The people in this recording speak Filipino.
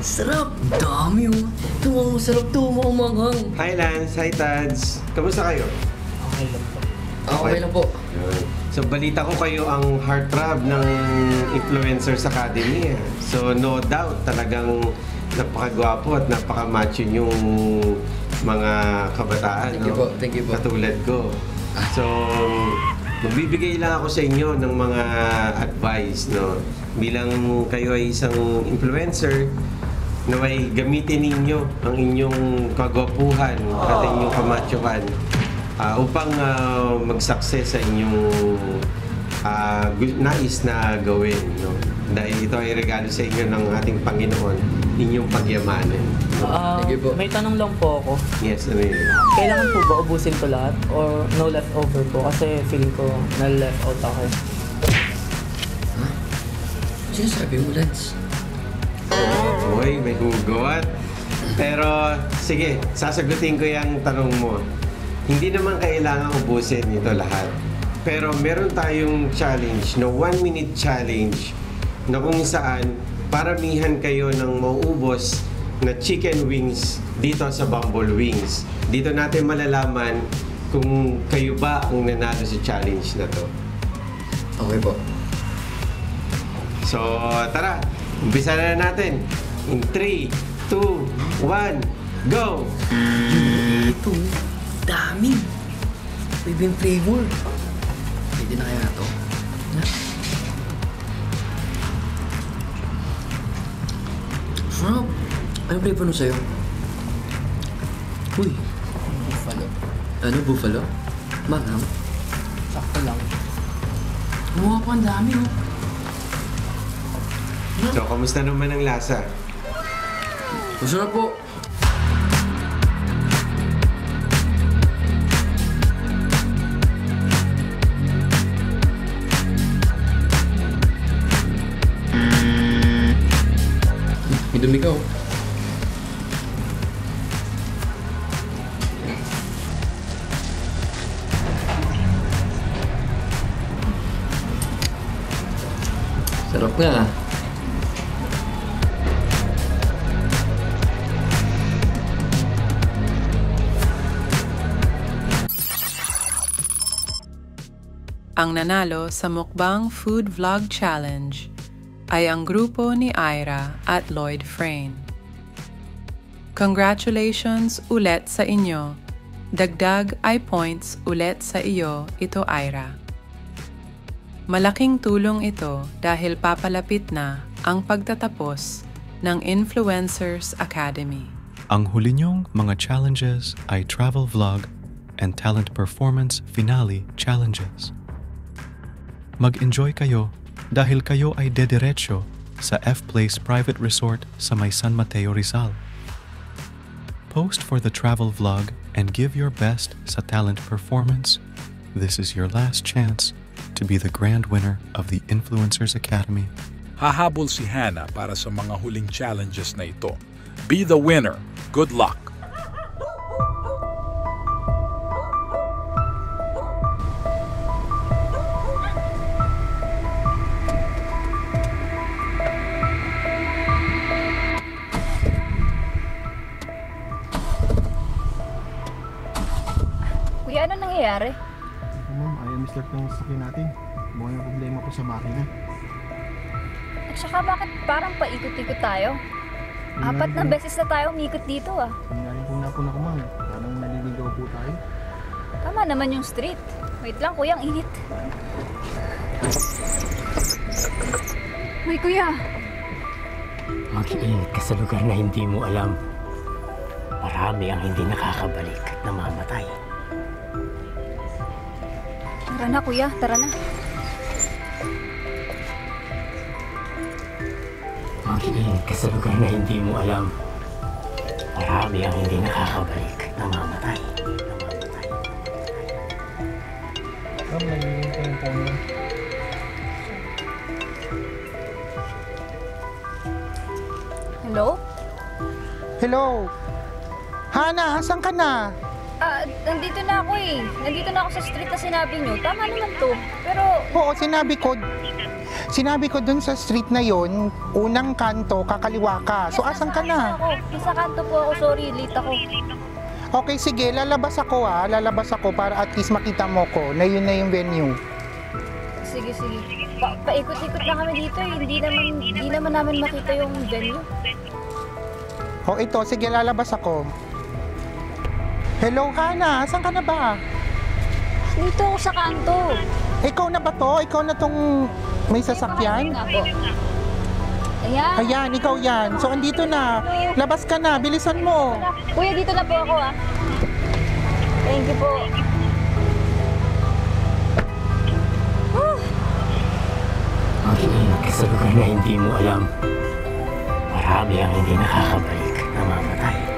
Sarap! Dami oh! Ito ang masarap to, manghang. Hi Lance, hi Tads. Kamusta kayo? Okay lang po. Okay lang po. So balita ko kayo ang heartthrob ng Influencers Academy. So no doubt talagang napakagwapo at napakamacho yung mga kabataan. Thank you po. Katulad ko. So magbibigay lang ako sa inyo ng mga advice, no? Bilang kayo ay isang influencer, naway gamitin ninyo ang inyong kagwapuhan at inyong kamachohan upang mag-success sa inyong nais na gawin, no? Dahil ito ay regalo sa inyo ng ating Panginoon, inyong pagyamanin. Thank you po. May tanong lang po ako. Yes, ano yun? Kailangan po ba ubusin ko lahat or no leftover po? Kasi feeling ko na left out ako. Ha? Sino sabi mo, Lance? Uy, may hugot. Pero, sige, sasagutin ko yung tanong mo. Hindi naman kailangan ubusin ito lahat. Pero meron tayong challenge, no 1-minute challenge, na kung saan paramihan kayo ng mauubos na chicken wings dito sa Bumble Wings. Dito natin malalaman kung kayo ba ang nanalo sa challenge na to. Okay po. So, tara, umpisa na natin. In 3, 2, 1, go! Ito, dami. May flavor. Pwede na kaya ito? Sarap. Anong flavor nun sa'yo? Uy. Buffalo. Ano, buffalo? Manghang? Sakto lang. Mukha pa ang dami, oh. So, kamusta naman ang lasa? Masarap po. May dumi ka, oh. Sarap nga. Ang nanalo sa Mukbang Food Vlog Challenge ay ang grupo ni Ira at Lloyd Frayne. Congratulations ulit sa inyo. Dagdag ay points ulit sa iyo ito, Ira. Malaking tulong ito dahil papalapit na ang pagtatapos ng Influencers Academy. Ang huli niyong mga challenges ay travel vlog and talent performance finale challenges. Mag-enjoy kayo dahil kayo ay dediretso sa F-Place Private Resort sa may San Mateo, Rizal. Post for the travel vlog and give your best sa talent performance. This is your last chance to be the grand winner of the Influencers Academy. Hahabol si Hannah para sa mga huling challenges na ito. Be the winner. Good luck! Kuya, ano nangyayari? Ma'am, ayaw mislap ng sasakyan natin. Mukhang may problema po sa makina. At saka bakit parang paikot-ikot tayo? Apat na beses na tayo umikot dito ah. Nangyari po na ako, ma'am. Parang naliligaw po tayo. Tama naman yung street. Wait lang kuya, ang init. Hoy kuya! Mag-iingat ka sa lugar na hindi mo alam. Marami ang hindi nakakabalik at namamatay. Tara na kuya, tara na. Mag-iingat ka sa lugar na hindi mo alam. Marami ang hindi nakakabalik at namamatay. Ma'am, nagiging ko yung phone mo. Hello? Hello? Hana, asan ka na? Nandito na ako eh. Nandito na ako sa street na sinabi nyo. Tama naman to. Pero... Oo, sinabi ko. Sinabi ko dun sa street na yon, unang kanto, kakaliwa ka. So, asan ka na? Isa kanto po ako, sorry, late ako. Okay, sige, lalabas ako lalabas ako para at least makita mo ko na yun na yung venue. Sige. Paikot-ikot na kami dito eh. Hindi naman namin makita yung venue. O ito, sige, lalabas ako. Hello, Hana, asan ka na ba? Dito ako sa kanto. Ikaw na ba to? Ikaw na tong may sasakyan? Ayan. Ayan, ikaw yan. So, andito na. Labas ka na, bilisan mo. Kuya, dito na po ako ah. Thank you po. Mag-iingat ka sa lugar na hindi mo alam. Marami ang hindi nakakabalik, namamatay.